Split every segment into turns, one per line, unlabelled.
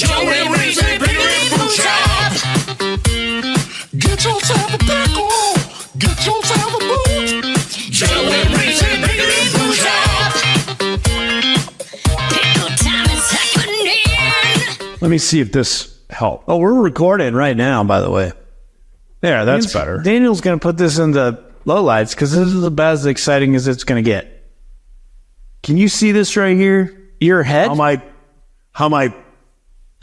Joey Reese, Biggity Boo Shop. Get yourself a pickle. Get yourself a boot. Joey Reese, Biggity Boo Shop. Pickle time is happening.
Let me see if this helps.
Oh, we're recording right now, by the way.
There, that's better.
Daniel's going to put this into lowlights because this is about as exciting as it's going to get. Can you see this right here? Your head?
How my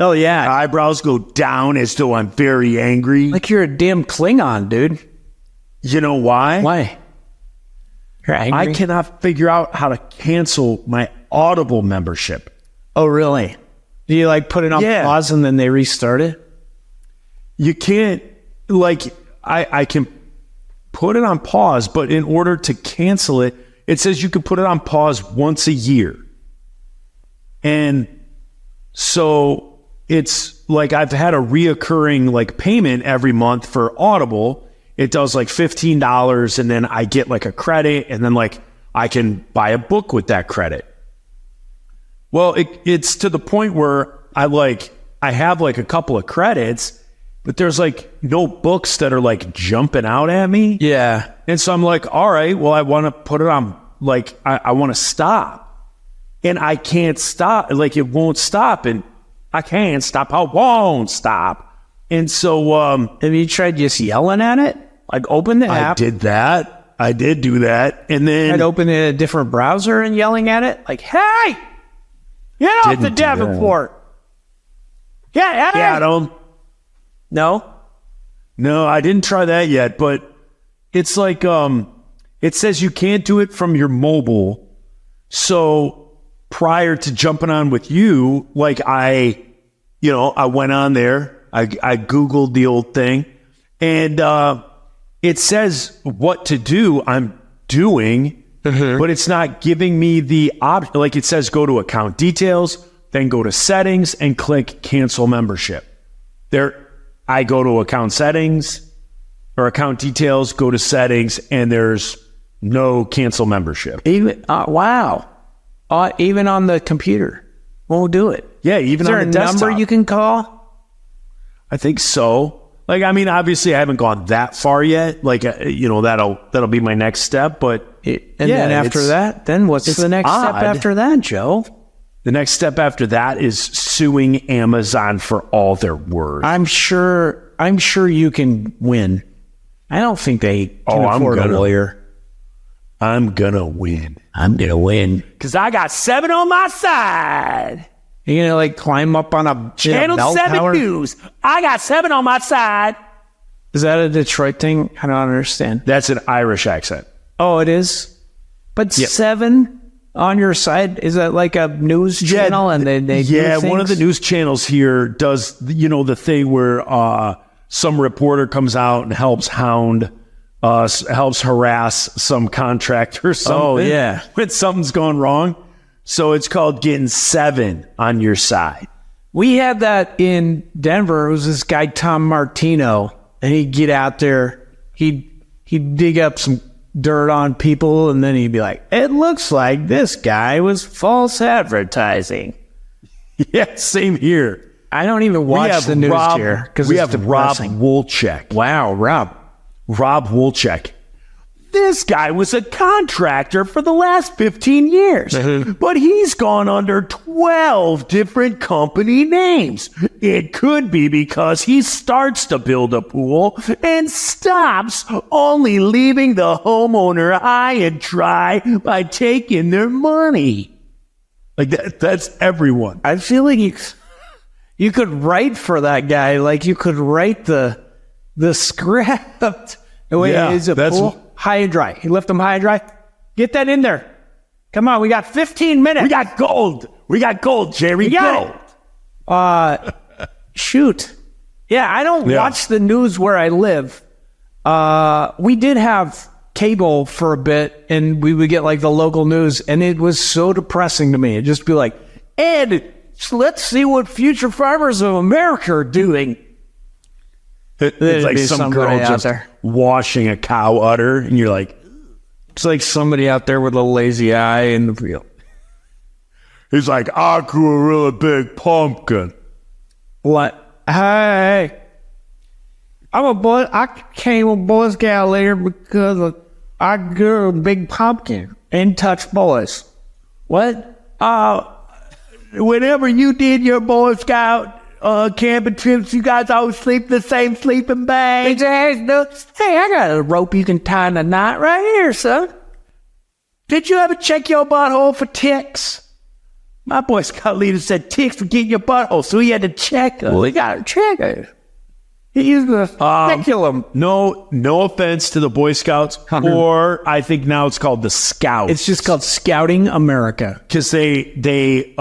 Oh, yeah.
eyebrows go down as though I'm very angry.
Like you're a damn Klingon, dude.
You know why?
Why? You're angry?
I cannot figure out how to cancel my Audible membership.
Oh, really? Do you like put it on pause and then they restart it?
You can't, like, I can put it on pause, but in order to cancel it, it says you can put it on pause once a year. And so it's like I've had a reoccurring like payment every month for Audible. It does like $15 and then I get like a credit and then like I can buy a book with that credit. Well, it's to the point where I have like a couple of credits, but there's like no books that are like jumping out at me.
Yeah.
And so I'm like, all right, well, I want to put it on, like, I want to stop. And I can't stop. Like, it won't stop. And I can't stop. I won't stop. And so,
have you tried just yelling at it? Like, open the app.
I did that. I did do that. And then
I'd open a different browser and yelling at it. Like, hey, get off the Davenport. Yeah, hey.
Adam.
No,
I didn't try that yet. But it's like, it says you can't do it from your mobile. So prior to jumping on with you, like I went on there, I Googled the old thing, and it says what to do. I'm doing, but it's not giving me the option. Like it says, go to account details, then go to settings and click cancel membership. There, I go to account settings or account details, go to settings, and there's no cancel membership.
even wow, even on the computer, won't do it.
Yeah, even
Is there
on the
a
desktop.
number you can call?
I think so. Like, I mean, obviously, I haven't gone that far yet. Like, that'll be my next step. But
Then after that, then what's the next step
odd.
after that, Joe?
The next step after that is suing Amazon for all their words.
I'm sure you can win. I don't think they can afford a lawyer.
I'm gonna win.
I'm gonna win.
Because I got 7 on my side.
You're gonna like climb up on a
Channel
bell
7
tower?
News. I got 7 on my side.
Is that a Detroit thing? I don't understand.
That's an Irish accent.
Oh, it is? But
Yep.
7 on your side? Is that like a news channel? And they do
one of the
things?
news channels here does, the thing where some reporter comes out and helps harass some contractor or something.
Oh, yeah.
When something's gone wrong. So it's called getting 7 on your side.
We had that in Denver. It was this guy, Tom Martino, and he'd get out there. He'd dig up some dirt on people, and then he'd be like, it looks like this guy was false advertising.
Yeah, same here.
I don't even watch the news here because
we
it's
have
depressing.
Rob Wolchek.
Wow, Rob
Wolchek. This guy was a contractor for the last 15 years, but he's gone under 12 different company names. It could be because he starts to build a pool and stops, only leaving the homeowner high and dry by taking their money. Like that's everyone.
I feel like you could write for that guy. Like you could write the script. Wait,
Yeah,
is it
that's-
pool? High and dry. You lift them high and dry. Get that in there. Come on, we got 15 minutes.
We got gold. Jerry.
We got it. Shoot. Yeah, I don't watch the news where I live. We did have cable for a bit, and we would get like the local news, and it was so depressing to me. It'd just be like, Ed, let's see what future farmers of America are doing.
It's like some girl
somebody out
just
there.
washing a cow udder, and you're like,
It's like somebody out there with a lazy eye in the field.
he's like, I grew a really big pumpkin.
What? Hey, I'm a boy. I came a Boy Scout leader because I grew a big pumpkin and touched boys. What? Whenever you did your Boy Scout camping trips, you guys always sleep in the same sleeping bag. Hey, I got a rope you can tie in a knot right here, son. Did you ever check your butthole for ticks? My Boy Scout leader said ticks would get in your butthole, so he had to check it. Well, he got to check it. He used the speculum.
No offense to the Boy Scouts, or I think now it's called the Scouts.
It's just called Scouting America.
Because they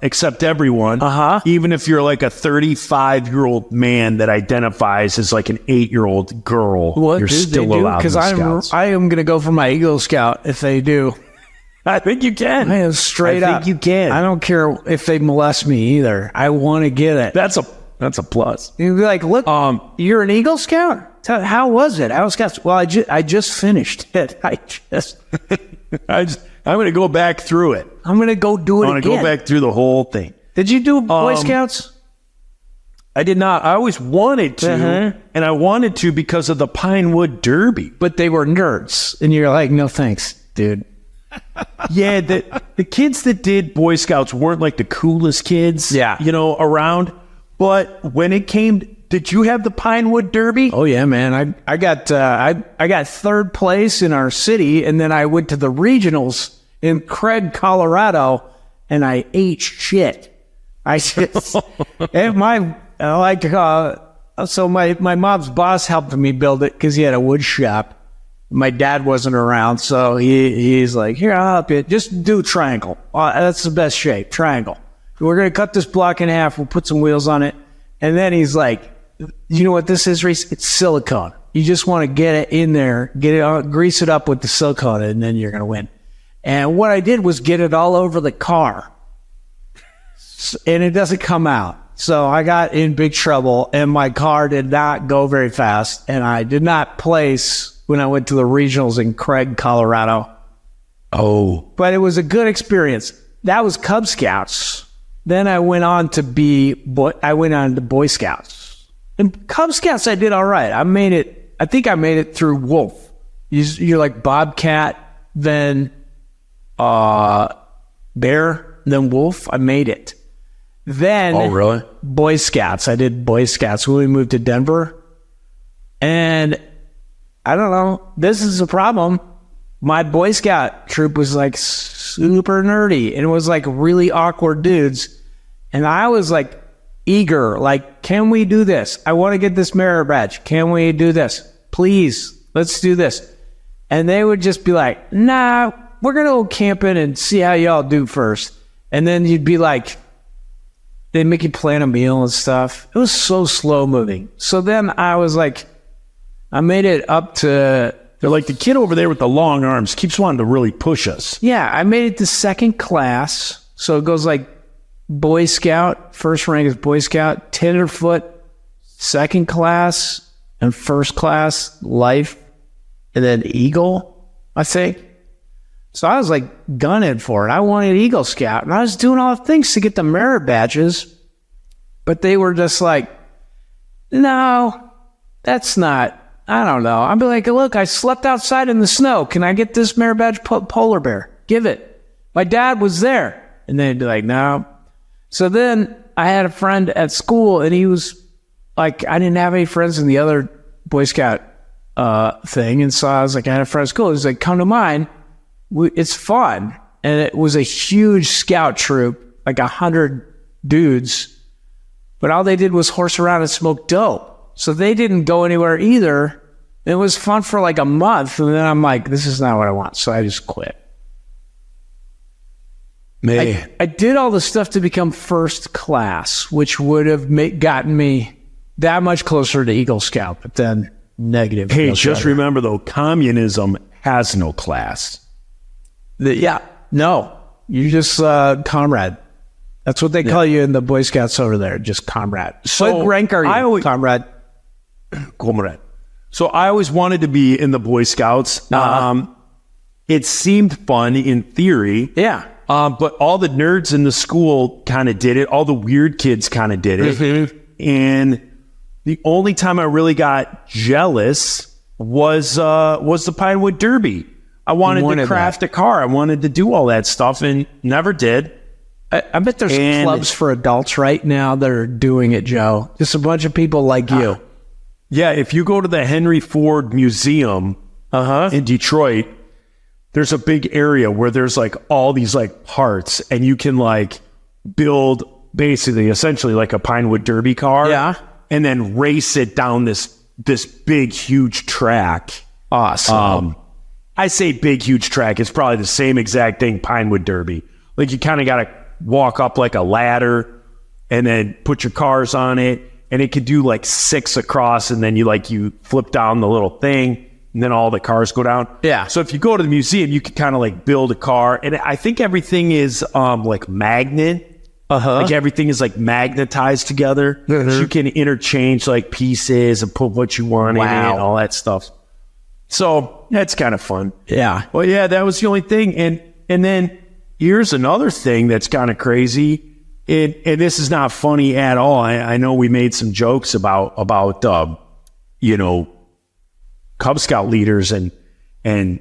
accept everyone, even if you're like a 35-year-old man that identifies as like an 8-year-old girl, you're still allowed in the Scouts.
I am going to go for my Eagle Scout if they do.
I think you can.
I am straight up.
I think you can.
I don't care if they molest me either. I want to get it.
That's a plus.
You'd be like, look, you're an Eagle Scout? How was it? I was Scouts. Well, I just finished it.
I'm going to go back through it.
I'm going to go do it again.
I want to go back through the whole thing.
Did you do Boy Scouts?
I did not. I always wanted to, and I wanted to because of the Pinewood Derby.
But they were nerds, and you're like, no thanks, dude.
Yeah, the kids that did Boy Scouts weren't like the coolest kids, around. But when it came, did you have the Pinewood Derby?
Oh yeah, man. I got third place in our city, and then I went to the regionals in Craig, Colorado, and I ate shit. So my mom's boss helped me build it because he had a wood shop. My dad wasn't around, so he's like, here, I'll help you. Just do triangle. That's the best shape, triangle. We're going to cut this block in half. We'll put some wheels on it. And then he's like, you know what this is, Reese? It's silicone. You just want to get it in there, grease it up with the silicone, and then you're going to win. And what I did was get it all over the car. And it doesn't come out. So I got in big trouble, and my car did not go very fast. And I did not place when I went to the regionals in Craig, Colorado.
Oh.
But it was a good experience. That was Cub Scouts. Then I went on to Boy Scouts. And Cub Scouts, I did all right. I think I made it through Wolf. You're like Bobcat, then Bear, then Wolf. I made it. Then
oh, really?
Boy Scouts. I did Boy Scouts when we moved to Denver. And I don't know. This is a problem. My Boy Scout troop was like super nerdy, and it was like really awkward dudes. And I was like eager, like, can we do this? I want to get this merit badge. Can we do this? Please, let's do this. And they would just be like, nah, we're going to go camping and see how y'all do first. And then you'd be like, they'd make you plan a meal and stuff. It was so slow moving. So then I was like, I made it up to...
They're like, the kid over there with the long arms keeps wanting to really push us.
Yeah, I made it to second class. So it goes like Boy Scout, first rank is Boy Scout, tenderfoot, second class, and first class, life, and then Eagle, I think. So I was like gunning for it. I wanted Eagle Scout, and I was doing all the things to get the merit badges. But they were just like, no, that's not... I don't know. I'd be like, look, I slept outside in the snow. Can I get this merit badge? Polar bear. Give it. My dad was there. And they'd be like, no. So then I had a friend at school, and he was like, I didn't have any friends in the other Boy Scout thing. And so I was like, I had a friend at school. He was like, come to mine. It's fun. And it was a huge scout troop, like 100 dudes. But all they did was horse around and smoke dope. So they didn't go anywhere either. It was fun for like a month. And then I'm like, this is not what I want. So I just quit. I did all the stuff to become first class, which would have gotten me that much closer to Eagle Scout, but then negative.
Hey, just remember though, communism has no class.
No. You're just comrade. That's what they call you in the Boy Scouts over there, just comrade.
So
what rank are you, comrade?
Comrade. So I always wanted to be in the Boy Scouts. It seemed fun in theory.
Yeah.
But all the nerds in the school kind of did it. All the weird kids kind of did it. And the only time I really got jealous was the Pinewood Derby. I wanted to craft a car. I wanted to do all that stuff and never did.
I bet there's clubs for adults right now that are doing it, Joe. Just a bunch of people like you.
Yeah, if you go to the Henry Ford Museum in Detroit, there's a big area where there's like all these like parts, and you can like build basically essentially like a Pinewood Derby car.
Yeah.
And then race it down this big, huge track.
Awesome.
I say big, huge track. It's probably the same exact thing, Pinewood Derby. Like you kind of got to walk up like a ladder and then put your cars on it. And it could do like 6 across. And then you flip down the little thing and then all the cars go down.
Yeah.
So if you go to the museum, you can kind of like build a car. And I think everything is like magnet. Like everything is like magnetized together. So you can interchange like pieces and put what you want in it and all that stuff. So that's kind of fun.
Yeah.
Well, yeah, that was the only thing. And then here's another thing that's kind of crazy. And this is not funny at all. I know we made some jokes about Cub Scout leaders and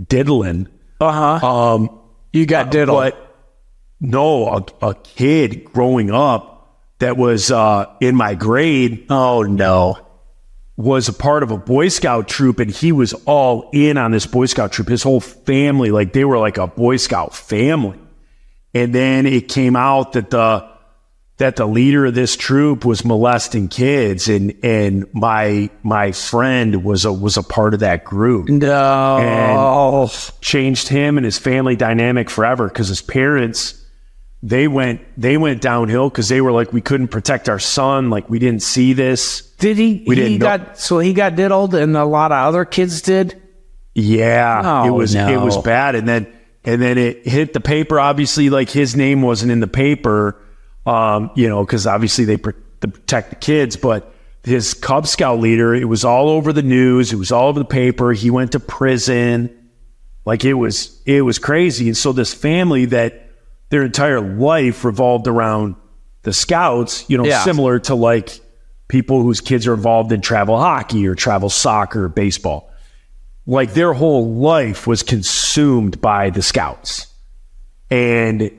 diddling.
You got diddled.
But no, a kid growing up that was in my grade. Oh no. Was a part of a Boy Scout troop, and he was all in on this Boy Scout troop. His whole family, like they were like a Boy Scout family. And then it came out that the leader of this troop was molesting kids, and my friend was a part of that group.
No.
And changed him and his family dynamic forever, because his parents, they went downhill because they were like, we couldn't protect our son, like we didn't see this.
Did he? He got diddled, and a lot of other kids did.
Yeah,
Oh,
it was bad, and then it hit the paper. Obviously, like his name wasn't in the paper, because obviously they protect the kids. But his Cub Scout leader, it was all over the news. It was all over the paper. He went to prison. Like it was crazy. And so this family that their entire life revolved around the Scouts, similar to like people whose kids are involved in travel hockey or travel soccer or baseball. Like their whole life was consumed by the Scouts. And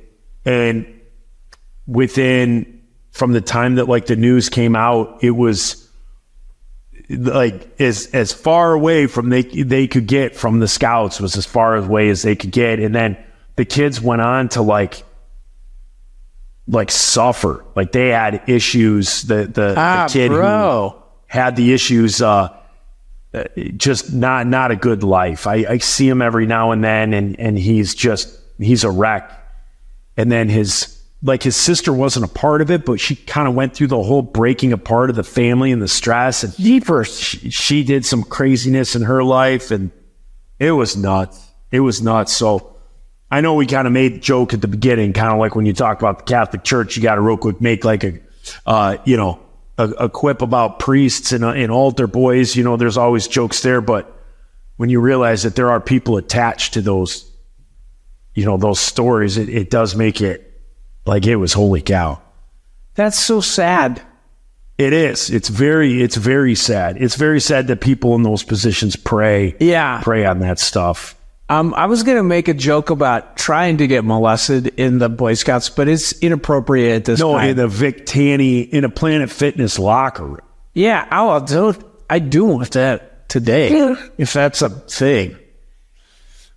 from the time that like the news came out, it was like as far away from they could get from the Scouts was as far away as they could get. And then the kids went on to like suffer. Like they had issues. The kid who had the issues, just not a good life. I see him every now and then, and he's a wreck. And then his sister wasn't a part of it, but she kind of went through the whole breaking apart of the family and the stress. And she did some craziness in her life, and it was nuts. So I know we kind of made a joke at the beginning, kind of like when you talk about the Catholic Church, you got to real quick make like a quip about priests and altar boys. There's always jokes there, but when you realize that there are people attached to those, those stories, it does make it like it was holy cow.
That's so sad.
It is. It's very sad. It's very sad that people in those positions prey on that stuff.
I was going to make a joke about trying to get molested in the Boy Scouts, but it's inappropriate at this point.
No, in the Vic Tanny, in a Planet Fitness locker room.
Yeah, I do want that today, if that's a thing.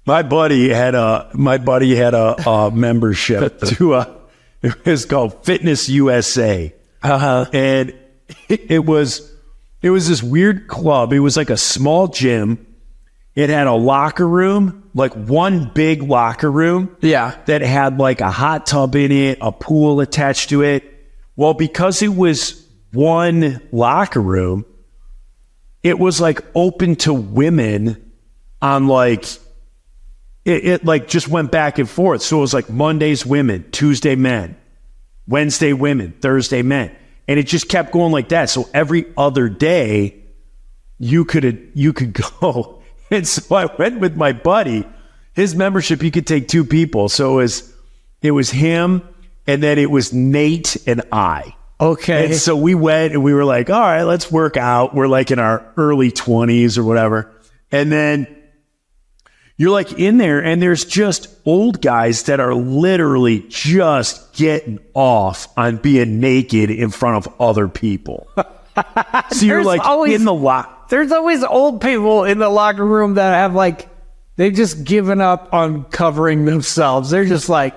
My buddy had a membership to it was called Fitness USA, and it was this weird club. It was like a small gym. It had a locker room, like one big locker room.
Yeah.
That had like a hot tub in it, a pool attached to it. Well, because it was one locker room, it was like open to women on like, it like just went back and forth. So it was like Mondays women, Tuesday men, Wednesday women, Thursday men. And it just kept going like that. So every other day you could go. And so I went with my buddy. His membership, you could take 2 people. So It was him, and then it was Nate and I.
Okay.
And so we went and we were like, all right, let's work out. We're like in our early 20s or whatever. And then you're like in there and there's just old guys that are literally just getting off on being naked in front of other people. So you're like in the lock.
There's always old people in the locker room that have like, they've just given up on covering themselves. They're just like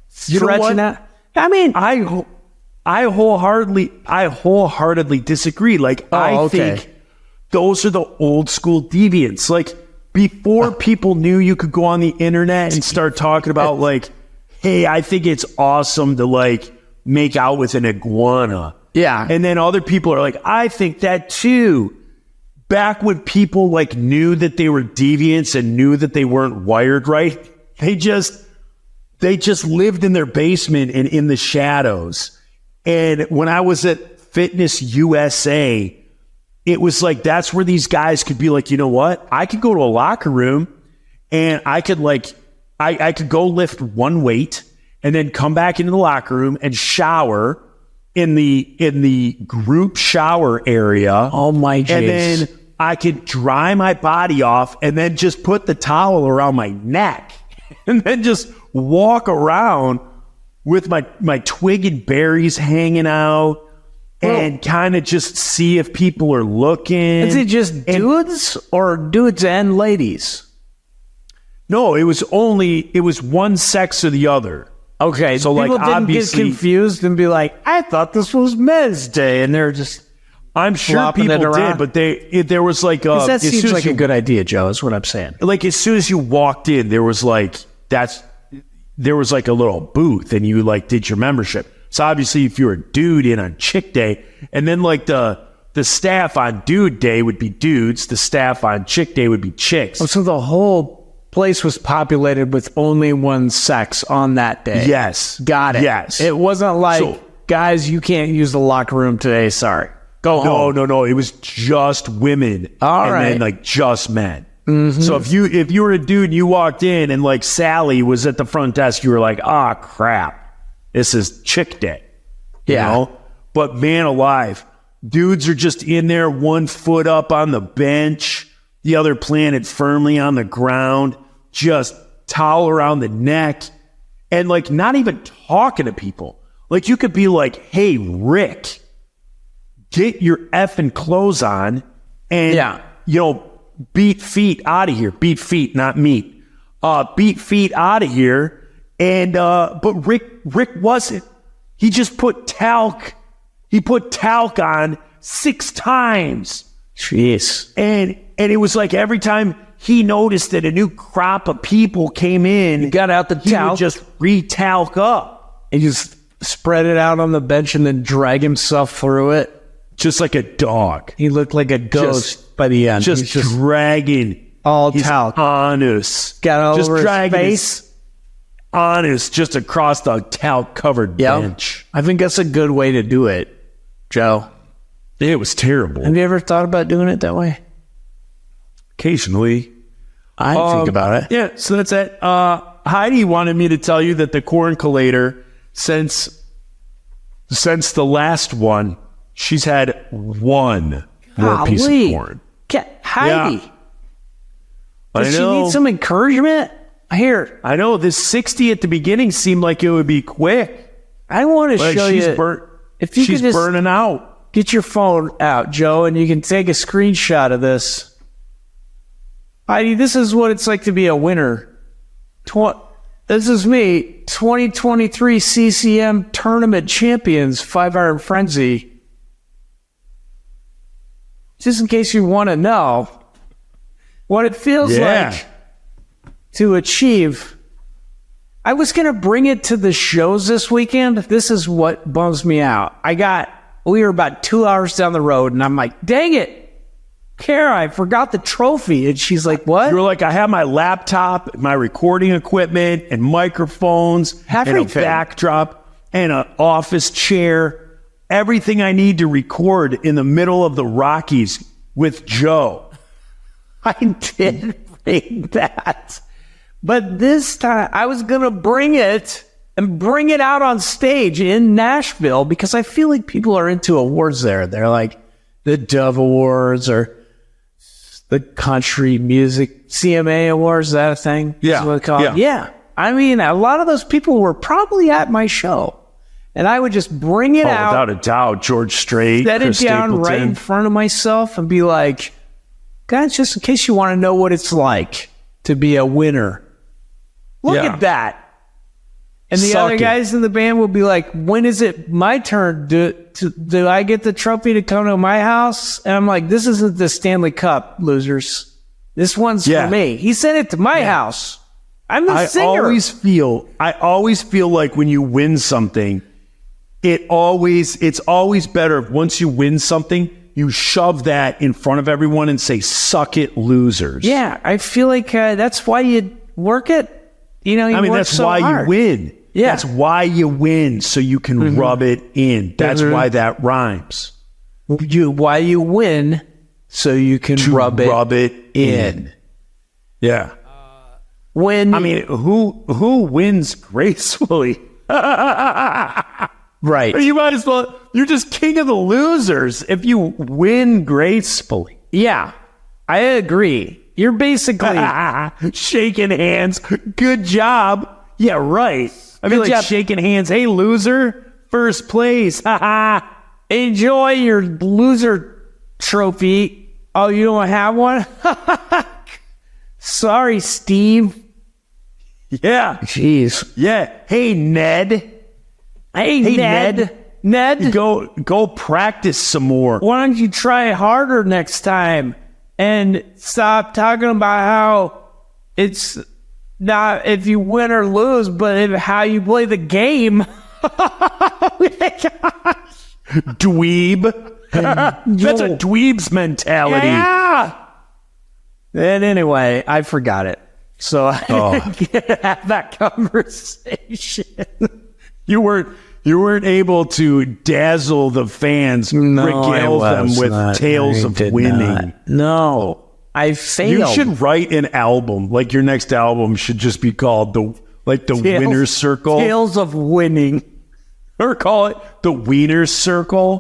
stretching out. I mean,
I wholeheartedly disagree. Like, I think those are the old school deviants. Like, before people knew you could go on the internet and start talking about like, hey, I think it's awesome to like make out with an iguana.
Yeah.
And then other people are like, I think that too. Back when people like knew that they were deviants and knew that they weren't wired right, they just lived in their basement and in the shadows. And when I was at Fitness USA, it was like, that's where these guys could be like, you know what? I could go to a locker room and I could like, I could go lift one weight and then come back into the locker room and shower in the group shower area.
Oh my jeez.
And then I could dry my body off and then just put the towel around my neck and then just walk around with my twig and berries hanging out and kind of just see if people are looking.
Is it just dudes or dudes and ladies?
No, it was one sex or the other.
Okay,
so
people
like
didn't
obviously
get confused and be like, I thought this was Men's Day, and they're just
I'm sure
flopping
people
it around.
did, but there was like
that seems like a good idea, Joe, is what I'm saying.
Like as soon as you walked in, there was like a little booth and you like did your membership. So obviously if you're a dude in on Chick Day, and then like the staff on Dude Day would be dudes, the staff on Chick Day would be chicks.
Oh, so the whole place was populated with only one sex on that day.
Yes.
Got it.
Yes.
It wasn't like, guys, you can't use the locker room today. Sorry. Go home.
No. It was just women.
All right.
And then like just men. Mm-hmm. So if you were a dude and you walked in and like Sally was at the front desk, you were like, ah, crap. This is Chick Day. You know? But man alive, dudes are just in there, one foot up on the bench, the other planted firmly on the ground, just towel around the neck, and like not even talking to people. Like you could be like, hey, Rick, get your effing clothes on and, beat feet out of here. Beat feet, not meat. Beat feet out of here. And, but Rick wasn't. He just put talc. He put talc on 6 times.
Jeez.
And it was like every time he noticed that a new crop of people came in,
he got out the
he
talc.
would just re-talc up.
He just spread it out on the bench and then drag himself through it.
Just like a dog.
He looked like a ghost by the end.
Just dragging
all
his
talc.
Anus.
Got all
just
over
dragging
his face.
His anus just across the talc-covered bench.
I think that's a good way to do it, Joe.
It was terrible.
Have you ever thought about doing it that way?
Occasionally.
I think about it.
Yeah, so that's it. Heidi wanted me to tell you that the corn collator, since the last one, she's had one more piece of corn.
Heidi.
Yeah.
Does she need some encouragement? Here.
I know, this 60 at the beginning seemed like it would be quick.
I want to show you.
If you she's burning out.
Get your phone out, Joe, and you can take a screenshot of this. Heidi, this is what it's like to be a winner. This is me, 2023 CCM Tournament Champions, 5-Iron Frenzy. Just in case you want to know what it feels like to achieve. I was going to bring it to the shows this weekend. This is what bums me out. We were about 2 hours down the road, and I'm like, dang it, Kara, I forgot the trophy. And she's like, what?
You were like, I have my laptop, my recording equipment, and microphones, and a backdrop, and an office chair. Everything I need to record in the middle of the Rockies with Joe.
I did bring that. But this time, I was going to bring it and bring it out on stage in Nashville, because I feel like people are into awards there. They're like the Dove Awards or the Country Music CMA Awards. Is that a thing?
Yeah.
Is what it's called? Yeah. I mean, a lot of those people were probably at my show. And I would just bring it out.
Without a doubt. George Strait,
Set
Chris
it down
Stapleton.
right in front of myself and be like, guys, just in case you want to know what it's like to be a winner. Look
Yeah.
at that. And the
Suck
other
it.
guys in the band will be like, when is it my turn? Do I get the trophy to come to my house? And I'm like, this isn't the Stanley Cup, losers. This one's
Yeah.
for me. He sent it to my house. I'm the
I
singer.
always feel like when you win something, it's always better if once you win something, you shove that in front of everyone and say, suck it, losers.
Yeah, I feel like that's why you work it. You know, you work
that's
so
why
hard.
you win.
Yeah.
That's why you win, so you can rub it in. That's why that rhymes.
Why you win, so you can rub it in.
Yeah.
When
I mean, who wins gracefully?
right,
You might as well. You're just king of the losers if you win gracefully.
yeah, I agree. You're basically
Shaking hands. Good job. Yeah, right. I mean,
Good
like
job.
shaking hands. Hey, loser, first place.
enjoy your loser trophy. Oh, you don't have one? Sorry, Steve.
Yeah.
Jeez.
Yeah. Hey, Ned.
Hey, Ned. Ned,
Go practice some more.
why don't you try harder next time and stop talking about how it's not if you win or lose, but how you play the game.
Dweeb. That's a dweeb's mentality.
Yeah. And anyway, I forgot it. So I didn't have that conversation.
You weren't able to dazzle the fans, regale them with tales of winning.
No, I failed.
You should write an album. Like your next album should just be called the Winner's Circle,
Tales of Winning.
or call it the Wiener's Circle,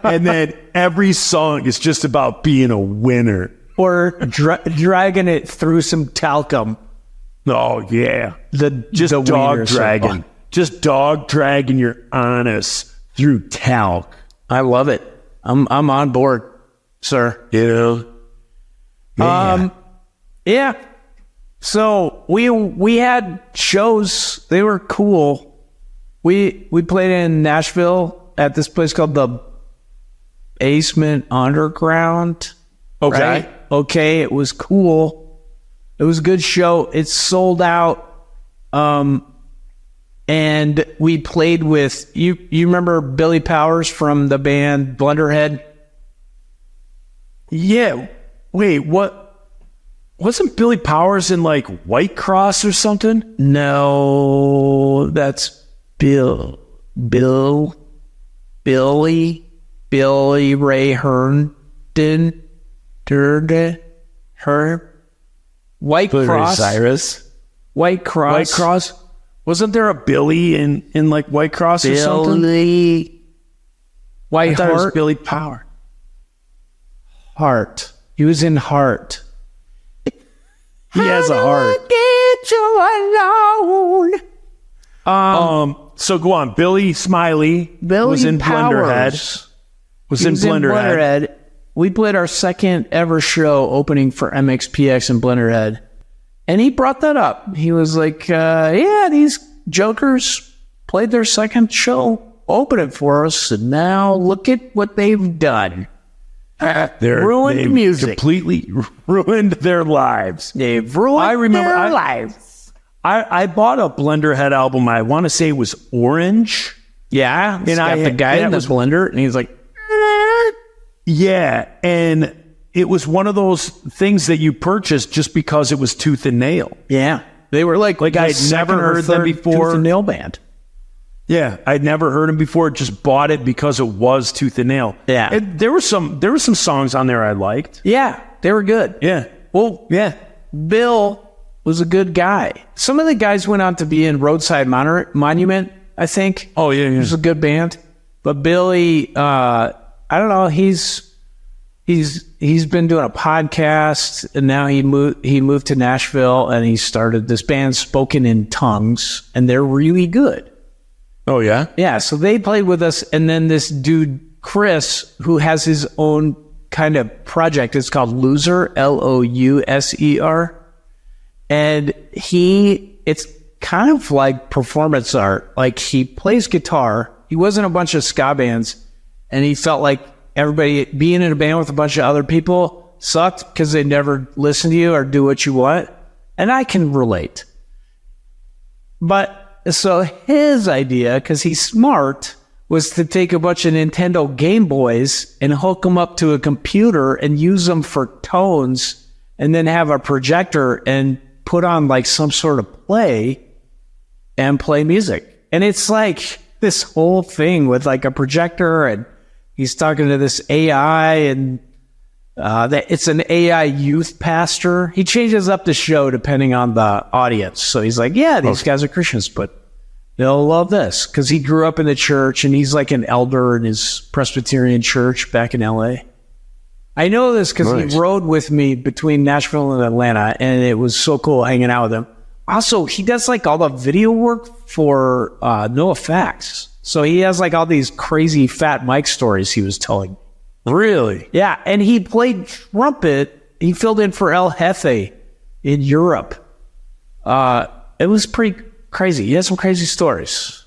and then every song is just about being a winner.
Or dragging it through some talcum.
Oh yeah, just
the
dog
Wiener
dragging,
Circle.
just dog dragging your anus through talc.
I love it. I'm on board, sir.
You know.
Yeah. So we had shows. They were cool. We played in Nashville at this place called the Basement Underground.
Okay.
Right? Okay. It was cool. It was a good show. It sold out. And we played with you. You remember Billy Powers from the band Blunderhead?
Yeah. Wait, what? Wasn't Billy Powers in like White Cross or something?
No, that's Billy Ray Herndon, White Cross,
Cyrus.
White Cross,
White Cross. Wasn't there a Billy in like White Cross or something?
Billy,
I
White
thought it was
Heart,
Billy Power.
Heart. He was in Heart.
He has a heart.
Get you alone.
So go on. Billy Smiley
Billy
was in
Powers.
Blenderhead. Was
He
in
was in
Blenderhead.
Blenderhead. We played our second ever show opening for MXPX in Blenderhead. And he brought that up. He was like, yeah, these jokers played their second show opening for us, and now look at what they've done. Ruined music.
Completely ruined their lives.
They've ruined
I remember
their lives.
I bought a Blenderhead album. I want to say it was Orange.
Yeah, and
I
got the
had-
guy
and
in
it
the
was-
blender, and he's like,
Yeah, and it was one of those things that you purchased just because it was Tooth and Nail.
yeah. They were like
I had never heard them before.
Tooth and Nail band.
Yeah, I'd never heard them before. Just bought it because it was Tooth and Nail.
Yeah.
And there were some songs on there I liked.
Yeah, they were good.
Yeah.
Well,
Yeah.
Bill was a good guy. Some of the guys went on to be in Roadside Monument, I think.
Oh, yeah, yeah.
It was a good band. But Billy, I don't know, he's been doing a podcast, and now he moved to Nashville, and he started this band, Spoken in Tongues, and they're really good.
Oh, yeah?
Yeah, so they played with us, and then this dude, Chris, who has his own kind of project, it's called Loser, Louser, and it's kind of like performance art. Like, he plays guitar. He was in a bunch of ska bands, and he felt like everybody being in a band with a bunch of other people sucked because they never listen to you or do what you want. And I can relate. But so his idea, because he's smart, was to take a bunch of Nintendo Game Boys and hook them up to a computer and use them for tones, and then have a projector and put on like some sort of play and play music. And it's like this whole thing with like a projector, and he's talking to this AI, and that it's an AI youth pastor. He changes up the show depending on the audience. So he's like, yeah, these guys are Christians, but they'll love this because he grew up in the church, and he's like an elder in his Presbyterian church back in LA. I know this because he rode with me between Nashville and Atlanta, and it was so cool hanging out with him. Also, he does like all the video work for NoFX. So he has like all these crazy Fat Mike stories he was telling.
Really?
Yeah, and he played trumpet. He filled in for El Jefe in Europe. It was pretty crazy. He had some crazy stories.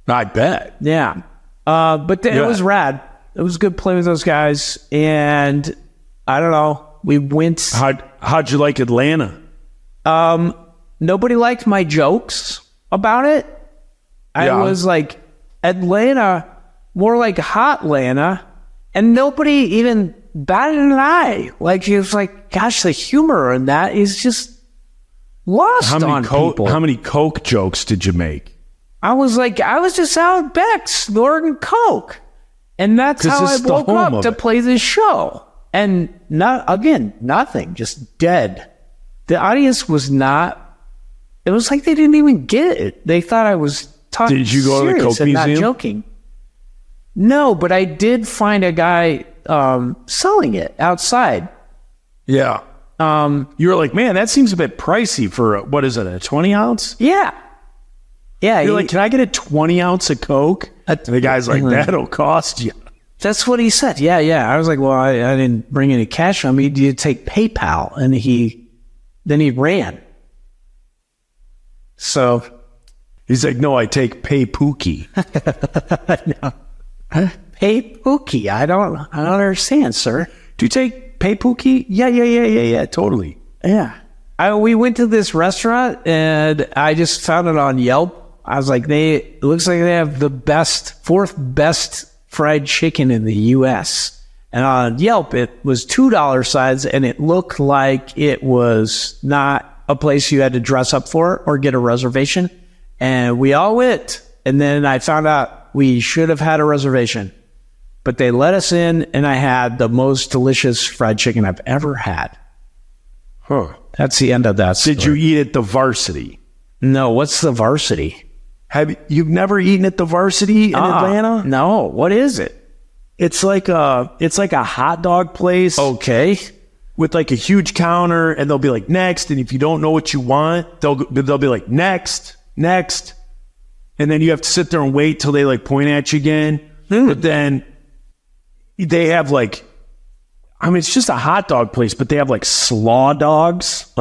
I bet.
Yeah. But it was rad. It was good playing with those guys. And I don't know. We went.
How'd you like Atlanta?
Nobody liked my jokes about it. I was like, Atlanta, more like Hotlanta, and nobody even batted an eye. Like, it was like, gosh, the humor in that is just lost on people.
How many Coke jokes did you make?
I was just out back snorting Coke. And that's how I woke up to play this show. And nothing, just dead. The audience was not, it was like they didn't even get it. They thought I was talking
serious. Did you go to the Coke
and
Museum?
not joking. No, but I did find a guy selling it outside.
Yeah. You were like, man, that seems a bit pricey for, what is it, a 20 ounce?
Yeah. Yeah.
You're like, can I get a 20 ounce of Coke? And the guy's like, that'll cost you.
That's what he said. Yeah, yeah. I was like, well, I didn't bring any cash on me. Do you take PayPal? And then he ran. So
he's like, no, I take Pay Pookie.
No. Pay Pookie. I don't understand, sir.
Do you take Pay Pookie? Yeah, totally.
Yeah. We went to this restaurant, and I just found it on Yelp. I was like, it looks like they have the fourth best fried chicken in the U.S. And on Yelp, it was $2 sides, and it looked like it was not a place you had to dress up for or get a reservation. And we all went. And then I found out we should have had a reservation. But they let us in, and I had the most delicious fried chicken I've ever had.
Huh.
That's the end of that story.
Did you eat at the Varsity?
No, what's the Varsity?
You've never eaten at the Varsity in Atlanta?
No, what is it?
It's like a hot dog place.
Okay.
With like a huge counter, and they'll be like, next. And if you don't know what you want, they'll be like, next. And then you have to sit there and wait till they like point at you again. But then they have like, it's just a hot dog place, but they have like slaw dogs.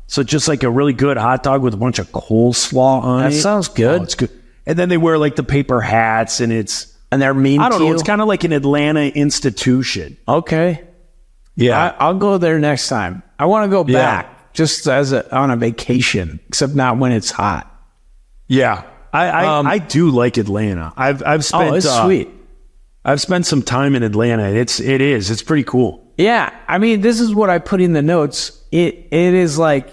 So just like a really good hot dog with a bunch of coleslaw on it.
That sounds good.
Oh, it's good. And then they wear like the paper hats, and
they're mean
I don't
to
know.
you?
It's kind of like an Atlanta institution.
Okay.
Yeah.
I'll go there next time. I want to go back just on a vacation, except not when it's hot.
Yeah. I do like Atlanta. I've spent.
Oh, it's sweet.
I've spent some time in Atlanta. It's pretty cool.
Yeah, this is what I put in the notes. It is like,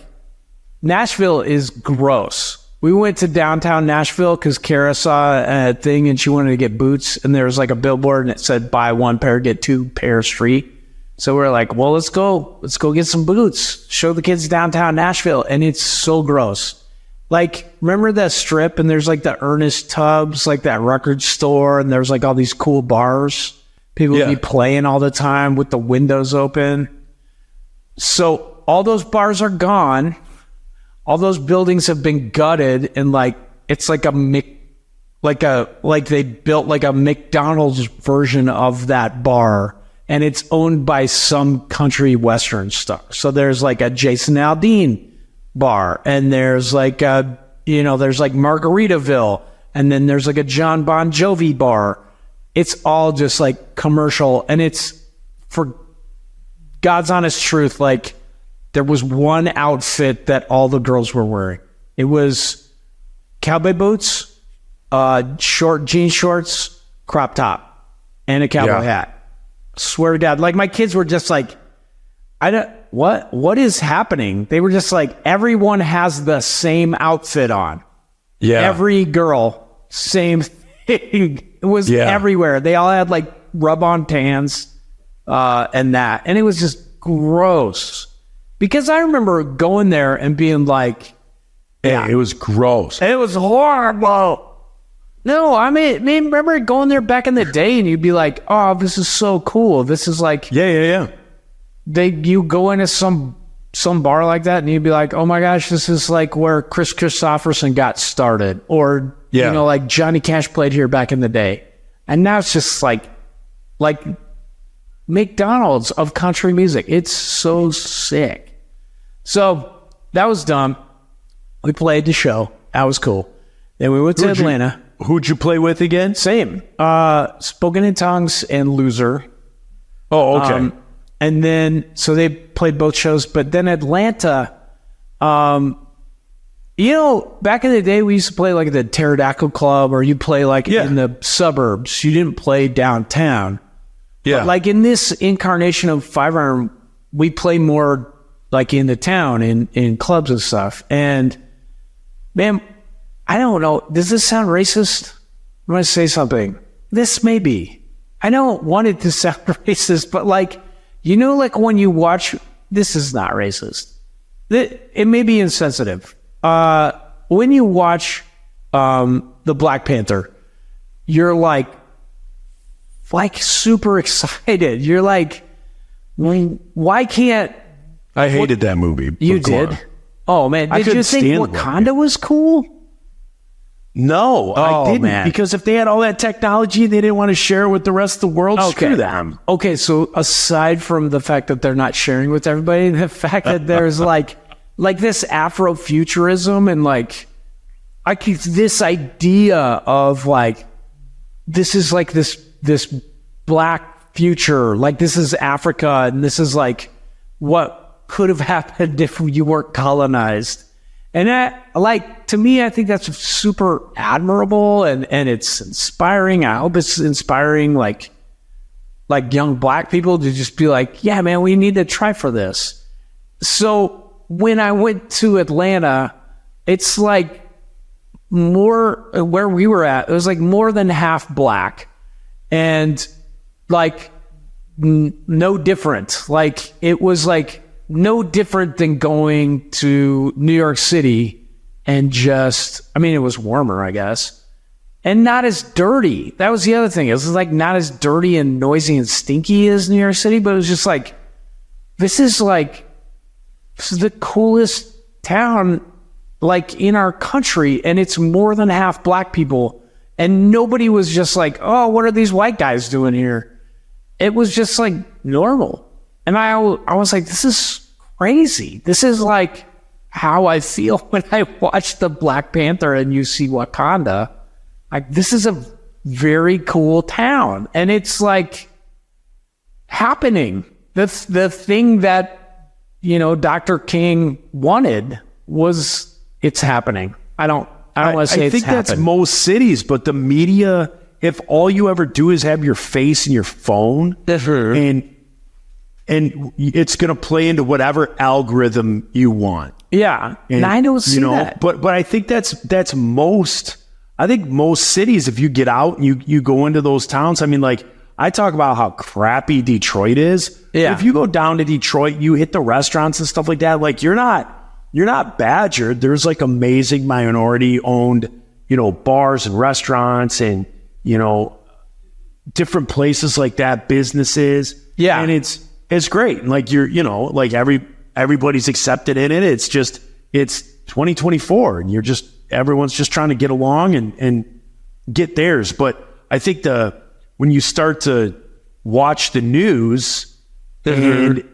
Nashville is gross. We went to downtown Nashville because Kara saw a thing and she wanted to get boots, and there was like a billboard and it said buy one pair, get two pairs free. So we're like, well, let's go get some boots, show the kids downtown Nashville. And it's so gross. Like, remember that strip and there's like the Ernest Tubbs, like that record store, and there's like all these cool bars. People would be playing all the time with the windows open. So all those bars are gone. All those buildings have been gutted, and like it's like like they built like a McDonald's version of that bar, and it's owned by some country western star. So there's like a Jason Aldean bar, and there's like there's like Margaritaville, and then there's like a John Bon Jovi bar. It's all just like commercial, and it's, for God's honest truth, like there was one outfit that all the girls were wearing. It was cowboy boots, short jean shorts, crop top, and a cowboy hat. Swear to God, like my kids were just like, what is happening? They were just like, everyone has the same outfit on. Yeah. Every girl, same thing. It was everywhere. They all had like rub-on tans and that. And it was just gross. Because I remember going there and being like,
it was gross.
It was horrible. No, I mean, remember going there back in the day and you'd be like, oh, this is so cool. This is like...
Yeah.
You go into some bar like that and you'd be like, oh my gosh, this is like where Chris Christopherson got started, or like Johnny Cash played here back in the day. And now it's just like McDonald's of country music. It's so sick. So that was dumb. We played the show. That was cool. Then we went to Atlanta.
Who'd you play with again?
Same. Spoken in Tongues and Loser.
Oh, okay.
And then, so they played both shows, but then Atlanta, back in the day, we used to play like at the Pterodactyl Club, or you play like in the suburbs. You didn't play downtown. Yeah. But like in this incarnation of Five Iron, we play more like in the town, in clubs and stuff. And man, I don't know. Does this sound racist? I'm going to say something. This may be. I don't want it to sound racist, but like, like when you watch, this is not racist. It may be insensitive. When you watch the Black Panther, you're like super excited. You're like, why can't...
I hated that movie.
You did? Oh, man. Did you think Wakanda was cool?
No, I didn't. Man. Because if they had all that technology, they didn't want to share it with the rest of the world. Screw them.
Okay, so aside from the fact that they're not sharing with everybody, the fact that there's like this Afrofuturism and like this idea of like, this is like this black future, like this is Africa, and this is like what could have happened if you weren't colonized. And that, like, to me, I think that's super admirable, and it's inspiring. I hope it's inspiring, like young black people to just be like, yeah, man, we need to try for this. So when I went to Atlanta, it's like more, where we were at, it was like more than half black, and like no different. Like it was like no different than going to New York City and it was warmer, I guess, and not as dirty. That was the other thing. It was like not as dirty and noisy and stinky as New York City, but it was just like, this is the coolest town like in our country, and it's more than half black people, and nobody was just like, oh, what are these white guys doing here? It was just like normal. And I was like, this is crazy. This is like how I feel when I watch the Black Panther and you see Wakanda. Like, this is a very cool town. And it's like happening. The thing that, Dr. King wanted it's happening. I don't want to say it's happened. I think that's
most cities, but the media, if all you ever do is have your face in your phone, and it's going to play into whatever algorithm you want.
Yeah, and I don't see that.
But I think that's most. I think most cities, if you get out and you go into those towns, I mean, like I talk about how crappy Detroit is.
Yeah.
If you go down to Detroit, you hit the restaurants and stuff like that. Like you're not badgered. There's like amazing minority owned, bars and restaurants and, different places like that, businesses.
Yeah.
And it's great. And like like everybody's accepted in it. It's 2024 and everyone's just trying to get along and get theirs. But I think when you start to watch the news and,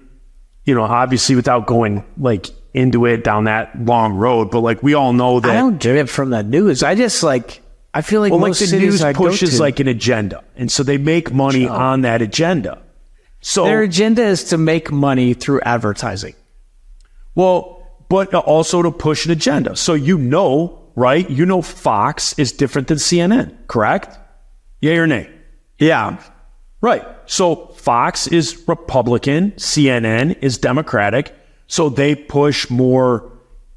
obviously without going like into it down that long road, but like we all know that
I don't get it from the news. I just I feel like most
the
cities
news pushes like an agenda. And so they make money on that agenda. So
their agenda is to make money through advertising.
Well, but also to push an agenda. So right? Fox is different than CNN, correct? Yay or nay?
Yeah.
Right. So Fox is Republican, CNN is Democratic. So they push more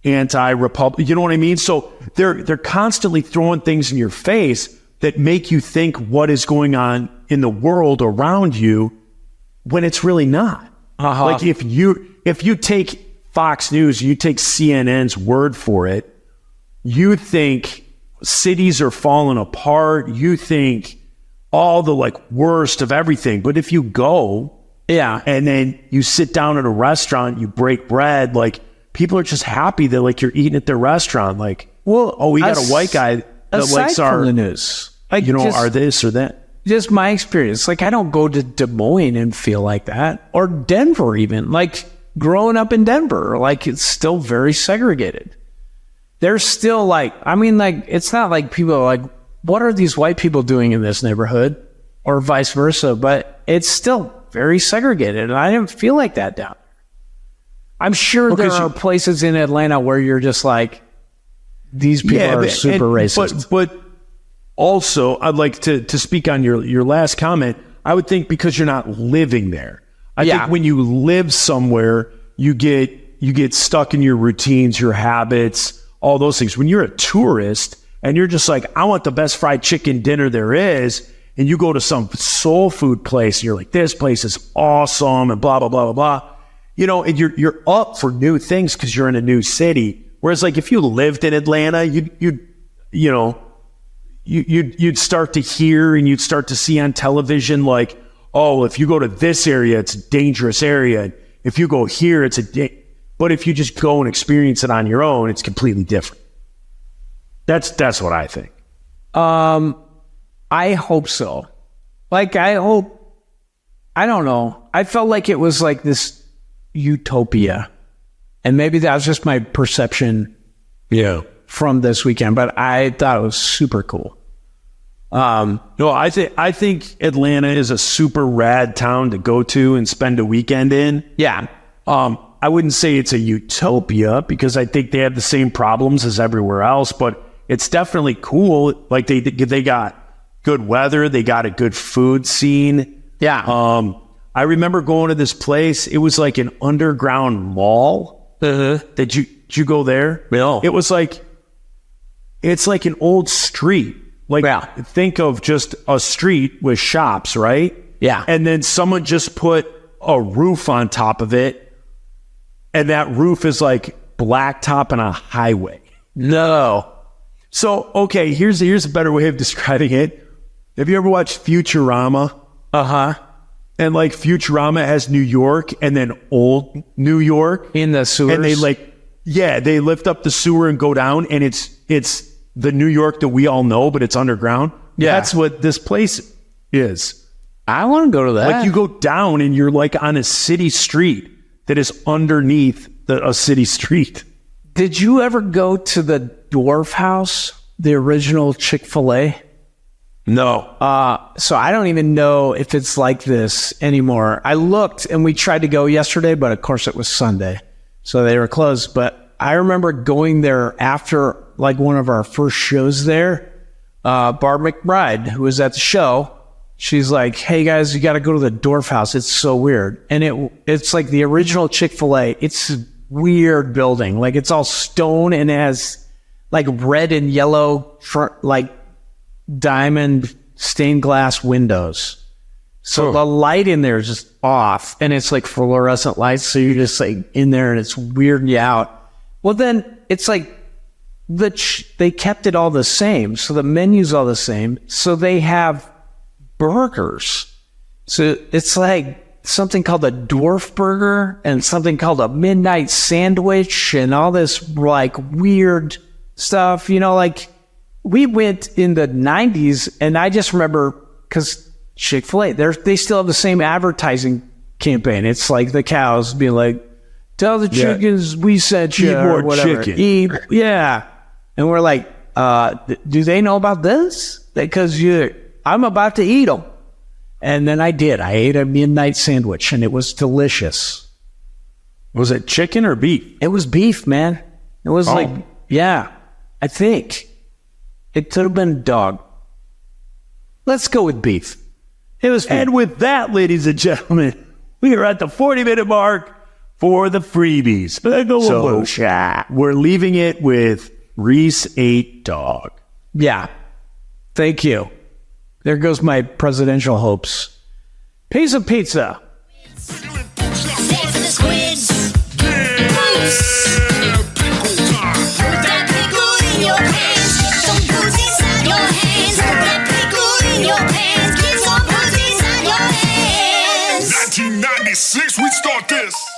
anti-Republican. You know what I mean? So they're constantly throwing things in your face that make you think what is going on in the world around you when it's really not.
Uh-huh.
Like if you take Fox News, you take CNN's word for it, you think cities are falling apart, you think all the like worst of everything. But if you go and then you sit down at a restaurant, you break bread, like people are just happy that like you're eating at their restaurant. Like, we got a white guy that likes our
the news.
our this or that.
Just my experience. Like I don't go to Des Moines and feel like that, or Denver even. Like growing up in Denver, like it's still very segregated. There's still it's not like people are like, what are these white people doing in this neighborhood, or vice versa? But it's still very segregated, and I didn't feel like that down there. I'm sure there are places in Atlanta where you're just like, these people are super racist.
But also, I'd like to speak on your last comment. I would think because you're not living there. I think when you live somewhere, you get stuck in your routines, your habits, all those things. When you're a tourist and you're just like, I want the best fried chicken dinner there is, and you go to some soul food place, and you're like, this place is awesome, and blah, blah, blah, blah, blah. And you're up for new things because you're in a new city. Whereas like if you lived in Atlanta, you'd start to hear and you'd start to see on television like, oh, if you go to this area, it's a dangerous area. If you go here, but if you just go and experience it on your own, it's completely different. That's what I think.
I hope so. I don't know. I felt like it was like this utopia. And maybe that was just my perception from this weekend, but I thought it was super cool.
No, I think Atlanta is a super rad town to go to and spend a weekend in.
Yeah.
I wouldn't say it's a utopia because I think they have the same problems as everywhere else, but it's definitely cool. Like they got good weather, they got a good food scene.
Yeah.
I remember going to this place. It was like an underground mall. Did you go there?
No.
It's like an old street. Think of just a street with shops, right?
Yeah.
And then someone just put a roof on top of it, and that roof is like blacktop on a highway.
No.
So, okay, here's a better way of describing it. Have you ever watched Futurama?
Uh-huh.
And like Futurama has New York and then old New York.
In the sewers?
And they lift up the sewer and go down, and it's the New York that we all know, but it's underground.
Yeah.
That's what this place is.
I want to go to that.
Like you go down and you're like on a city street that is underneath a city street.
Did you ever go to the Dwarf House, the original Chick-fil-A?
No.
So I don't even know if it's like this anymore. I looked and we tried to go yesterday, but of course it was Sunday, so they were closed. But I remember going there after like one of our first shows there. Barb McBride, who was at the show, she's like, hey guys, you got to go to the Dwarf House. It's so weird. And it's like the original Chick-fil-A. It's a weird building. Like it's all stone and it has like red and yellow front, like diamond stained glass windows. So the light in there is just off, and it's like fluorescent lights. So you're just like in there, and it's weirding you out. Well, then it's like they kept it all the same. So the menu's all the same. So they have burgers. So it's like something called a dwarf burger and something called a midnight sandwich and all this like weird stuff. You know, like we went in the 90s, and I just remember because Chick-fil-A, they still have the same advertising campaign. It's like the cows being like, tell the chickens we sent you.
Eat more
whatever.
chicken.
Yeah. And we're like, do they know about this? Because I'm about to eat them. And then I did. I ate a midnight sandwich, and it was delicious.
Was it chicken or beef?
It was beef, man. It was I think. It could have been dog. Let's go with beef. It was beef.
And with that, ladies and gentlemen, we are at the 40-minute mark for the freebies. So we're leaving it with Reese ate dog.
Yeah. Thank you. There goes my presidential hopes. Piece of pizza.
Save for the squids. Moose. Pickle time. Put that pickle in your pants. Get some booze inside your hands. Put that pickle in your pants. Get some booze inside your hands. 1996, we start this.